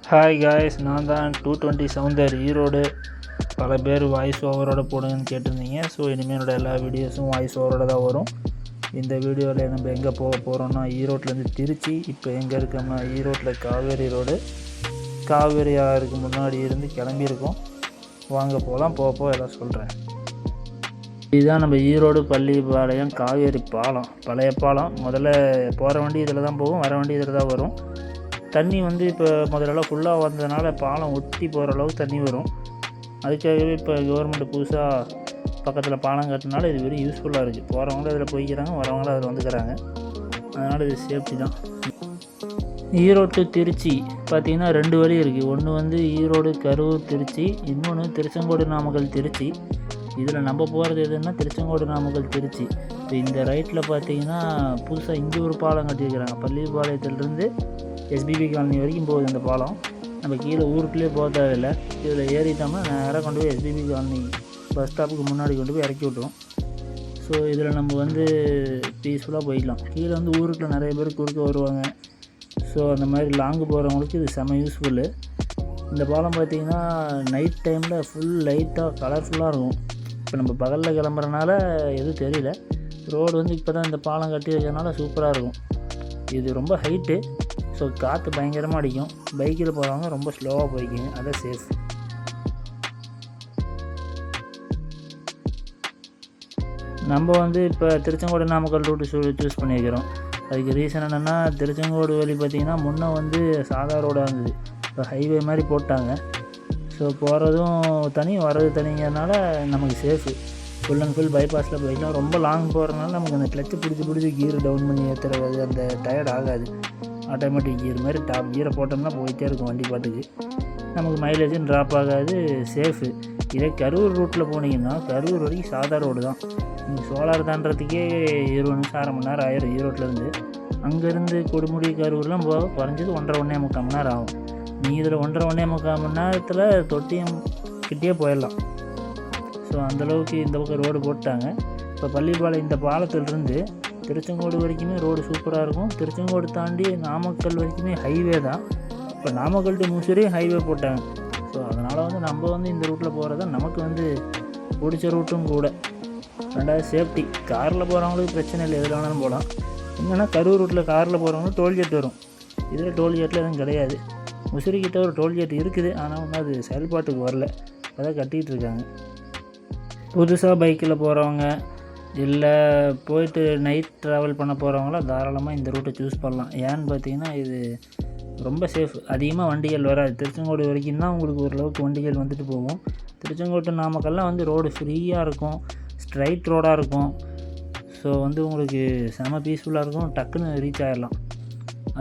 Hi guys, நான் தான் 220 சவுந்தர் ஈரோடு. பல பேர் வாய்ஸ் ஓவரோட போடுங்கன்னு கேட்டிருந்தீங்க. ஸோ இனிமேல் என்னோட எல்லா வீடியோஸும் வாய்ஸ் ஓவரோட தான் வரும். இந்த வீடியோவில் நம்ம எங்கே போக போகிறோன்னா ஈரோட்லேருந்து திருச்சி. இப்போ எங்கே இருக்கோம்னா ஈரோட்டில் காவேரி ரோடு. காவேரி ஆறுக்கு முன்னாடி இருந்து கிளம்பியிருக்கோம். வாங்க போகலாம். போக எல்லாம் சொல்கிறேன். இதுதான் நம்ம ஈரோடு பள்ளிப்பாளையம் காவேரி பாலம், பழைய பாலம். முதல்ல போகிற வண்டி இதில் தான் போகும், வர வண்டி இதில் தான் வரும். தண்ணி இப்போ முதலெல்லாம் ஃபுல்லாக வந்ததுனால பாலம் ஒட்டி போகிற அளவுக்கு தண்ணி வரும். அதுக்காகவே இப்போ கவர்மெண்ட் புதுசாக பக்கத்தில் பாலம் கட்டினால இது வெறும் யூஸ்ஃபுல்லாக இருக்குது. போகிறவங்களும் அதில் போய்க்கிறாங்க, வரவங்களும் அதில் வந்துக்கிறாங்க. அதனால் இது சேஃப்டி தான். ஈரோடு திருச்சி பார்த்திங்கன்னா 2 வழி இருக்குது. ஒன்று ஈரோடு கரூர் திருச்சி, இன்னொன்று திருச்செங்கோடு நாமக்கல் திருச்சி. இதில் நம்ம போகிறது எதுன்னா திருச்செங்கோடு நாமக்கல் திருச்சி. இப்போ இந்த ரைட்டில் பார்த்திங்கன்னா புதுசாக இங்கே ஒரு பாலம் கட்டியிருக்கிறாங்க. பள்ளிப்பாளையத்துலேருந்து எஸ்பிபி காலனி வரைக்கும் போகுது இந்த பாலம். நம்ம கீழே ஊருக்குள்ளே போக தேவையில்லை. இதில் ஏறிட்டோம்னா நேராக கொண்டு போய் எஸ்பிபி காலனி பஸ் ஸ்டாப்புக்கு முன்னாடி கொண்டு போய் இறக்கி விட்ருவோம். ஸோ இதில் நம்ம பீஸ்ஃபுல்லாக போய்க்கலாம். கீழே ஊருக்குள்ள நிறைய பேர் குறுக்க வருவாங்க. ஸோ அந்த மாதிரி லாங்கு போகிறவங்களுக்கு இது செம்ம யூஸ்ஃபுல்லு. இந்த பாலம் பார்த்திங்கன்னா நைட் டைமில் ஃபுல் லைட்டாக கலர்ஃபுல்லாக இருக்கும். இப்போ நம்ம பகலில் கிளம்புறனால எதுவும் தெரியல. ரோடு இப்போ தான் இந்த பாலம் கட்டி வச்சதுனால சூப்பராக இருக்கும். இது ரொம்ப ஹைட்டு. ஸோ காற்று பயங்கரமாக அடிக்கும். பைக்கில் போகிறவங்க ரொம்ப ஸ்லோவாக போய்க்கிங்க, அதான் சேஃப். நம்ம இப்போ திருச்செங்கோடு நாமக்கல் ரூட்டு சூஸ் பண்ணியிருக்கிறோம். அதுக்கு ரீசன் என்னென்னா, திருச்செங்கோடு வழி பார்த்திங்கன்னா முன்னே சாதா ரோடாக இருந்தது. இப்போ ஹைவே மாதிரி போட்டாங்க. ஸோ போகிறதும் தனி வர்றது தனிங்கிறதுனால நமக்கு சேஃபு. ஃபுல் அண்ட் ஃபுல் பைபாஸில் போய்க்கலாம். ரொம்ப லாங் போகிறதுனால நமக்கு அந்த கிளச்சு பிடிச்சி கீர் டவுன் பண்ணி ஏற்றுறது அந்த டயர்ட் ஆகாது. ஆட்டோமேட்டிக் கீர் மாதிரி டாப் கீரை போட்டோம்னா போயிட்டே இருக்கும் வண்டி பாட்டுக்கு. நமக்கு மைலேஜும் ட்ராப் ஆகாது, சேஃபு. இதே கரூர் ரூட்டில் போனீங்கன்னா கரூர் வரைக்கும் சாதா ரோடு தான். நீங்கள் சோலார் தாண்டறதுக்கே 20 நிமிஷம் 1/2 மணி நேரம் ஆயிரும் ஈரோட்டிலேருந்து. அங்கேருந்து கொடுமுடி கரூர்லாம் போக குறைஞ்சது 1.5 1/4 மணி நேரம் ஆகும். நீங்கள் இதில் 1.5 1/4 மணி நேரத்தில் தொட்டியம் கிட்டே போயிடலாம். ஸோ அந்தளவுக்கு இந்த பக்கம் ரோடு போட்டாங்க. இப்போ பள்ளிப்பாளையம் இந்த பாலத்திலிருந்து திருச்செங்கோடு வரைக்குமே ரோடு சூப்பராக இருக்கும். திருச்செங்கோடு தாண்டி நாமக்கல் வரைக்குமே ஹைவே தான். இப்போ நாமக்கல் டு முசிறி ஹைவே போட்டாங்க. ஸோ அதனால் நம்ம இந்த ரூட்டில் போகிறது தான் நமக்கு பிடிச்ச ரூட்டும் கூட. ரெண்டாவது சேஃப்டி. காரில் போகிறவங்களுக்கு பிரச்சனை இல்லை, எதில் வேணாலும் போகலாம். என்னென்னா கரூர் ரூட்டில் காரில் போகிறவங்களுக்கு டோல்கேட் வரும். இதில் டோல்கேட்டில் எதுவும் கிடையாது. முசிறிக்கிட்ட ஒரு டோல்கேட் இருக்குது, ஆனால் அது செயல்பாட்டுக்கு வரல. அதான் கட்டிகிட்டு இருக்காங்க. புதுசாக பைக்கில் போகிறவங்க இல்லை போயிட்டு நைட் ட்ராவல் பண்ண போகிறவங்களாம் தாராளமாக இந்த ரூட்டை சூஸ் பண்ணலாம். ஏன்னு பார்த்தீங்கன்னா இது ரொம்ப சேஃப். அதிகமாக வண்டிகள் வராது. திருச்செங்கோடு வரைக்கும் தான் உங்களுக்கு ஓரளவுக்கு வண்டிகள் வந்துட்டு போகும். திருச்செங்கோடு நாமக்கல்லாம் ரோடு ஃப்ரீயாக இருக்கும், ஸ்ட்ரைட் ரோடாக இருக்கும். ஸோ உங்களுக்கு செம பீஸ்ஃபுல்லாக இருக்கும், டக்குன்னு ரீச் ஆகிடலாம்.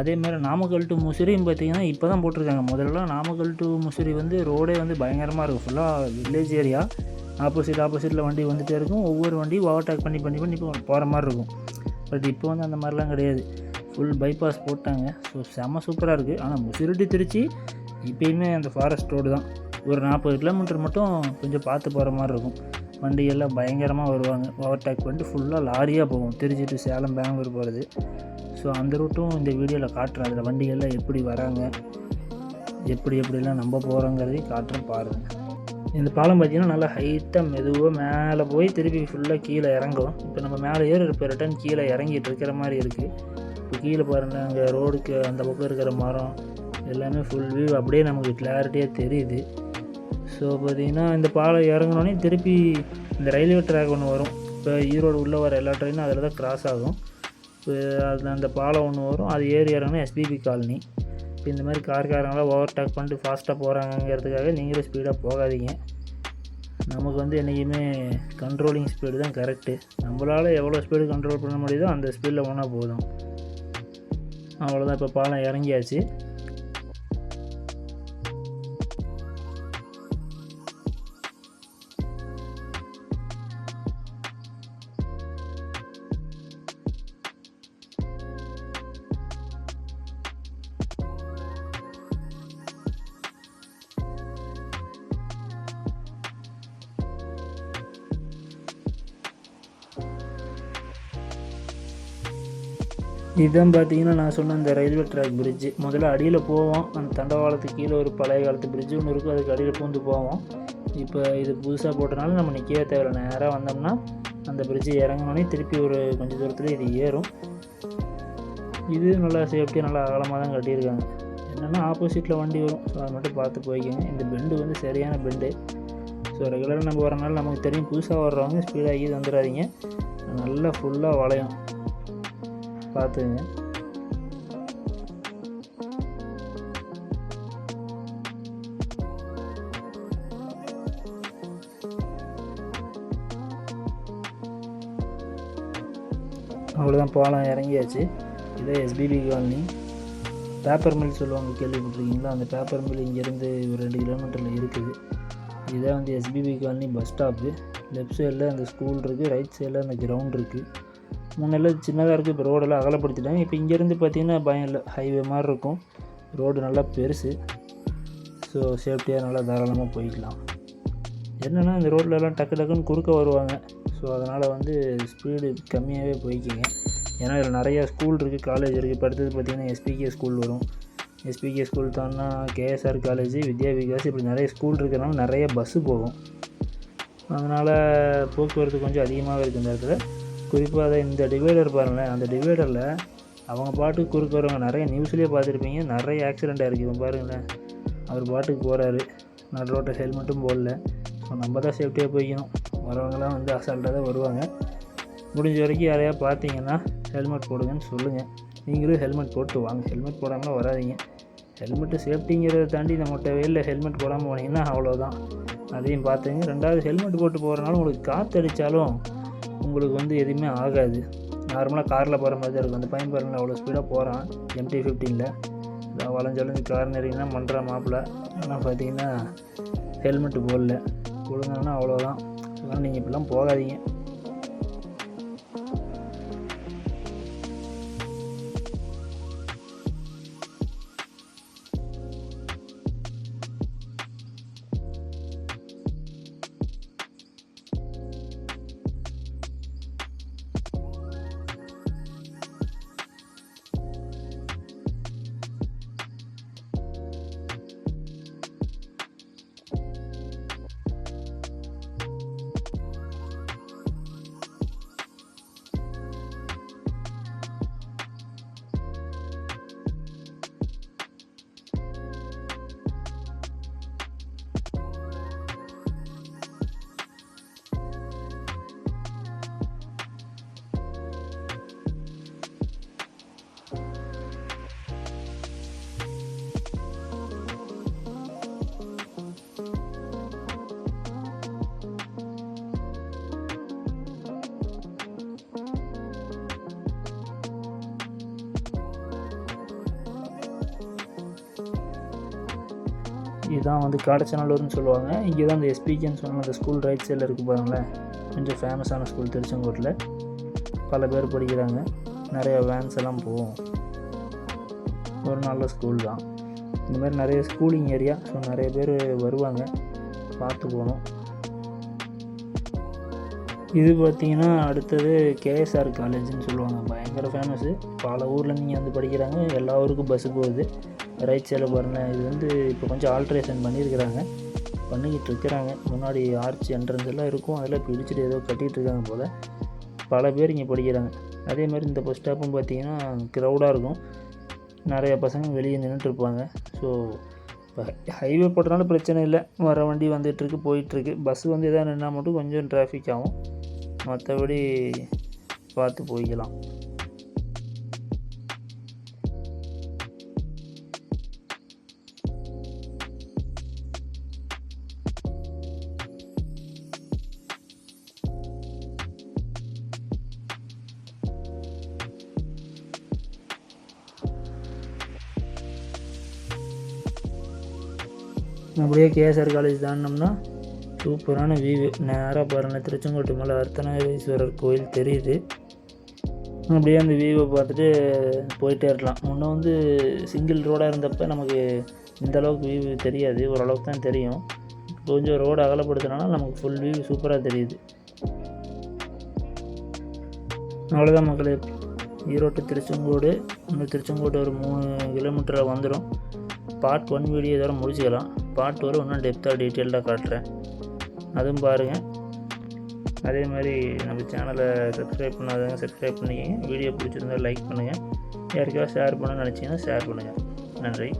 அதேமாதிரி நாமக்கல் டு முசிறியும் பார்த்திங்கன்னா இப்போ தான் போட்டிருக்காங்க. முதல்லலாம் நாமக்கல் டு முசிறி ரோடே பயங்கரமாக இருக்கும். ஃபுல்லாக வில்லேஜ் ஏரியா. ஆப்போசிட்டில் வண்டி வந்துகிட்டே இருக்கும். ஒவ்வொரு வண்டியும் ஓவர்டேக் பண்ணி போகிற மாதிரி இருக்கும். பட் இப்போ அந்த மாதிரிலாம் கிடையாது. ஃபுல் பைபாஸ் போட்டாங்க. ஸோ செம்ம சூப்பராக இருக்குது. ஆனால் முசிறி டு திருச்சி இப்போயுமே அந்த ஃபாரஸ்ட் ரோடு தான். ஒரு 40 கிலோமீட்டர் மட்டும் கொஞ்சம் பார்த்து போகிற மாதிரி இருக்கும். வண்டியெல்லாம் பயங்கரமாக வருவாங்க. ஓவர்டேக் பண்ணிட்டு ஃபுல்லாக லாரியாக போகும். திருச்சி டு சேலம், பெங்களூர் போகிறது. ஸோ அந்த ரூட்டும் இந்த வீடியோவில் காட்டுறேன். அதில் வண்டிகள்லாம் எப்படி வராங்க, எப்படிலாம் நம்ம போகிறோங்கிறதையும் காட்டுறேன், பாருங்கள். இந்த பாலம் பார்த்திங்கன்னா நல்லா ஹைட்டாக மெதுவாக மேலே போய் திருப்பி ஃபுல்லாக கீழே இறங்கும். இப்போ நம்ம மேலே இப்போ ரிட்டன் கீழே இறங்கிட்டு இருக்கிற மாதிரி இருக்குது. இப்போ கீழே பாருங்கள், அங்கே ரோடுக்கு அந்த பக்கம் இருக்கிற மரம் எல்லாமே ஃபுல் வியூ அப்படியே நமக்கு கிளாரிட்டியாக தெரியுது. ஸோ பார்த்திங்கன்னா இந்த பாலம் இறங்கினோடனே திருப்பி இந்த ரயில்வே ட்ராக் ஒன்று வரும். இப்போ ஈரோடு உள்ளே வர எல்லா ட்ரெயினும் அதில் தான் கிராஸ் ஆகும். இப்போ அதில் அந்த பாலம் ஒன்று வரும், அது ஏறி இறங்கினா எஸ்பிபி காலனி. இப்போ இந்த மாதிரி கார்காரங்களாம் ஓவர்டேக் பண்ணிட்டு ஃபாஸ்ட்டாக போகிறாங்கங்கிறதுக்காக நீங்களும் ஸ்பீடாக போகாதீங்க. நமக்கு என்றைக்குமே கண்ட்ரோலிங் ஸ்பீடு தான் கரெக்டு. நம்மளால் எவ்வளோ ஸ்பீடு கண்ட்ரோல் பண்ண முடியுதோ அந்த ஸ்பீடில் போனால் போதும். அவ்வளோதான். இப்போ பாலம் இறங்கியாச்சு. இதுதான் பார்த்தீங்கன்னா நான் சொன்ன இந்த ரயில்வே ட்ராக் பிரிட்ஜு. முதல்ல அடியில் போவோம், அந்த தண்டவாளத்துக்கு கீழே ஒரு பழைய காலத்து பிரிட்ஜு ஒன்று இருக்கும், அதுக்கு அடியில் பூந்து போவோம். இப்போ இது புதுசாக போட்டனால நம்ம நிற்கவே தேவையில்லை, நேராக வந்தோம்னா அந்த பிரிட்ஜு இறங்கினோடனே திருப்பி ஒரு கொஞ்சம் தூரத்தில் இது ஏறும். இது நல்லா சேஃப்டியாக நல்லா அகலமாக தான் கட்டியிருக்காங்க. என்னென்னா ஆப்போசிட்டில் வண்டி வரும், ஸோ அதை மட்டும் பார்த்து போய்க்கோங்க. இந்த பெண்டு வந்து சரியான பெண்டு. ஸோ ரெகுலராக நம்ம வரனால நமக்கு தெரியும், புதுசாக வர்றவங்க ஸ்பீடாகி வந்துடாதீங்க, நல்லா ஃபுல்லாக வளையும், பார்த்துங்க. அவ்வளோதான், பாலம் இறங்கியாச்சு. இதே எஸ்பிபி காலனி. பேப்பர் மில் சொல்லுவாங்க, கேள்விப்பட்டிருக்கீங்களா? அந்த பேப்பர் மில் இங்கேருந்து ஒரு 2 கிலோமீட்டரில் இருக்குது. இதுதான் வந்து SPB colony bus stop. Left சைடில் அந்த ஸ்கூல் இருக்குது, ரைட் சைடில் அந்த கிரவுண்ட் இருக்குது. முன்னெல்லாம் சின்னதாக இருக்குது, இப்போ ரோடெல்லாம் அகலப்படுத்திட்டாங்க. இப்போ இங்கேருந்து பார்த்திங்கன்னா பயம் இல்லை, ஹைவே மாதிரி இருக்கும், ரோடு நல்லா பெருசு. ஸோ சேஃப்டியாக நல்லா தாராளமாக போய்க்கலாம். என்னென்னா இந்த ரோட்லலாம் டக்கு டக்குன்னு குறுக்க வருவாங்க, ஸோ அதனால் வந்து ஸ்பீடு கம்மியாகவே போய்க்கிங்க. ஏன்னா இதில் நிறையா ஸ்கூல் இருக்குது, காலேஜ் இருக்குது. இப்போ அடுத்தது பார்த்திங்கன்னா எஸ்பிகே ஸ்கூல் வரும். எஸ்பிகே ஸ்கூல் தான்னா கேஎஸ்ஆர் காலேஜ், வித்யா விகாஸ், இப்படி நிறைய ஸ்கூல் இருக்கிறனால நிறைய பஸ்ஸு போகும். அதனால் போக்குவரத்து கொஞ்சம் அதிகமாகவே இருக்குது இந்த இடத்துல. குறிப்பாக அதை இந்த டிவைடர் பாருங்களேன், அந்த டிவைடரில் அவங்க பாட்டுக்கு குறுக்க வரவங்க நிறைய நியூஸ்லேயே பார்த்துருப்பீங்க, நிறைய ஆக்சிடெண்ட் ஆகிருக்கு. இப்போ பாருங்களேன், அவர் பாட்டுக்கு போகிறாரு, நடு ரோட்டை ஹெல்மெட்டும் போடல. ஸோ நம்ம தான் சேஃப்டியாக போய்க்கணும். வரவங்களாம் வந்து அசால்ட்டாக தான் வருவாங்க. முடிஞ்ச வரைக்கும் யாரையா பார்த்தீங்கன்னா ஹெல்மெட் போடுங்கன்னு சொல்லுங்கள். நீங்களும் ஹெல்மெட் போட்டு வாங்க, ஹெல்மெட் போடாமல் வராதிங்க. ஹெல்மெட்டு சேஃப்டிங்கிறத தாண்டி நம்மகிட்ட வெயிலில் ஹெல்மெட் போடாமல் போனீங்கன்னா அவ்வளோதான், அதையும் பார்த்துங்க. ரெண்டாவது ஹெல்மெட் போட்டு போகிறனால உங்களுக்கு காற்றடித்தாலும் உங்களுக்கு வந்து எதுவுமே ஆகாது. நார்மலாக காரில் போகிற மாதிரி தான் இருக்கும். அந்த பையன் பாருங்கள் அவ்வளோ ஸ்பீடாக போகிறான் MT-15ல். வளைஞ்சு கார்னரிங்னா பண்ணுற மாப்பிள்ள. ஆனால் பார்த்தீங்கன்னா ஹெல்மெட்டு போடல, கொடுங்கன்னா அவ்வளோதான். அதனால் நீங்கள் இப்படிலாம் போகாதீங்க. இதுதான் வந்து காடச்சநல்லூர்னு சொல்லுவாங்க. இங்கே தான் இந்த எஸ்பிகேன்னு சொன்ன அந்த ஸ்கூல் ரைட் சைடில் இருக்குது பாருங்களேன். கொஞ்சம் ஃபேமஸான ஸ்கூல் திருச்செங்கோட்டில், பல பேர் படிக்கிறாங்க, நிறைய வேன்ஸ் எல்லாம் போகும். ஒரு நல்ல ஸ்கூல் தான். இந்த மாதிரி நிறைய ஸ்கூலிங் ஏரியா, ஸோ நிறைய பேர் வருவாங்க, பார்த்து போகணும். இது பார்த்திங்கன்னா அடுத்தது கேஎஸ்ஆர் காலேஜ்னு சொல்லுவாங்க, பயங்கர ஃபேமஸ்ஸு. பல ஊரில் நீங்கள் வந்து படிக்கிறாங்க, எல்லா ஊருக்கும் பஸ்ஸு போகுது. ரைட் சைடில் பாருங்கள், இது வந்து இப்போ கொஞ்சம் ஆல்ட்ரேஷன் பண்ணியிருக்கிறாங்க, பண்ணிக்கிட்டு இருக்கிறாங்க. முன்னாடி ஆர்ச் என்ட்ரன்ஸ் எல்லாம் இருக்கும், அதெல்லாம் பிடிச்சிட்டு ஏதோ கட்டிகிட்டு இருக்காங்க போல். பல பேர் இங்கே படிக்கிறாங்க. அதே மாதிரி இந்த பஸ் ஸ்டாப்பும் பார்த்திங்கன்னா க்ரௌடாக இருக்கும், நிறைய பசங்க வெளியே நின்றுட்டுருப்பாங்க. ஸோ இப்போ ஹைவே போட்டனால பிரச்சனை இல்லை, வர வண்டி வந்துட்டுருக்கு போயிட்டுருக்கு. பஸ்ஸு வந்து எதாவது நின்னா மட்டும் கொஞ்சம் டிராஃபிக் ஆகும், மற்றபடி பார்த்து போய்க்கலாம். அப்படியே கேஎஸ்ஆர் காலேஜ் தாண்டினோம்னா சூப்பரான வியூ, நேராக பாருங்கள் திருச்செங்கோட்டு மலை அர்த்தநாரீஸ்வரர் கோயில் தெரியுது. அப்படியே அந்த வியூவை பார்த்துட்டு போயிட்டே இருக்கலாம். முன்னே வந்து சிங்கிள் ரோடாக இருந்தப்போ நமக்கு இந்தளவுக்கு வியூ தெரியாது, ஓரளவுக்கு தான் தெரியும். கொஞ்சம் ரோடு அகலப்படுத்தினால நமக்கு ஃபுல் வியூ சூப்பராக தெரியுது. அவ்வளோதான் மக்களே, ஈரோடு திருச்செங்கோடு, இன்னும் திருச்செங்கோடு ஒரு 3 கிலோமீட்டராக வந்துடும். பார்ட் 1 வீடியோ இதோட முடிச்சுக்கலாம். பார்ட் 2 இன்னும் டெப்த்தாக டீட்டெயில்டாக காட்டுறேன், அதுவும் பாருங்கள். அதே மாதிரி நம்ம சேனலை சப்ஸ்கிரைப் பண்ணாதவங்க சப்ஸ்கிரைப் பண்ணிக்கங்க. வீடியோ பிடிச்சிருந்தால் லைக் பண்ணுங்கள். யாருக்காவது ஷேர் பண்ணணும்னு நினச்சிங்கன்னா ஷேர் பண்ணுங்கள். நன்றி.